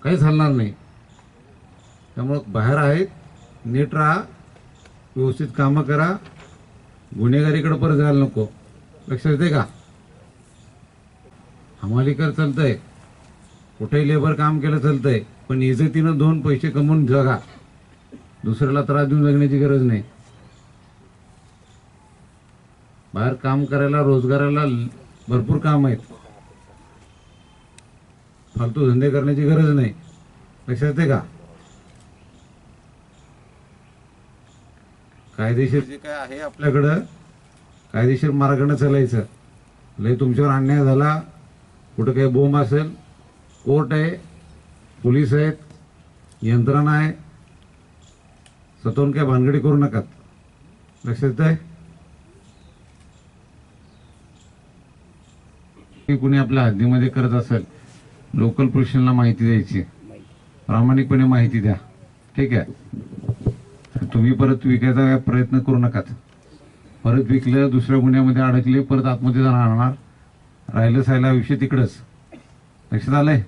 काहीच हलणार नाही. त्यामुळं बाहेर आहेत, नीट राहा, व्यवस्थित कामं करा, गुन्हेगारीकडे परत जायला नको. लक्षात येते का? हमालीकर चालतंय, कुठेही लेबर काम केलं चालतंय, पण इज्जतीनं 2 पैसे कमवून जगा. दुसऱ्याला त्रास देऊन जगण्याची गरज नाही. बाहेर काम करायला, रोजगाराला भरपूर काम आहेत. फालतू धंदे करण्याची गरज नाही. लक्षात येते का? कायदेशीर जे काय आहे आपल्याकडं, कायदेशीर मार्गाने चालायचं. लय तुमच्यावर अन्याय झाला, कुठं काही बोंब असेल, कोर्ट आहे, पोलीस आहेत, यंत्रणा आहे, स्वतःहून काय भानगडी करू नका. लक्षात येतंय? कुणी आपल्या हद्दीमध्ये करत असेल, लोकल पोलिसांना माहिती द्यायची, प्रामाणिकपणे माहिती द्या. ठीक आहे? तुम्ही परत विकायचा प्रयत्न करू नका. परत विकलं, दुसऱ्या गुन्ह्यामध्ये अडकले, परत आतमध्ये जाणार, राहिलं सायला विषय तिकडंच. लक्षात आलंय?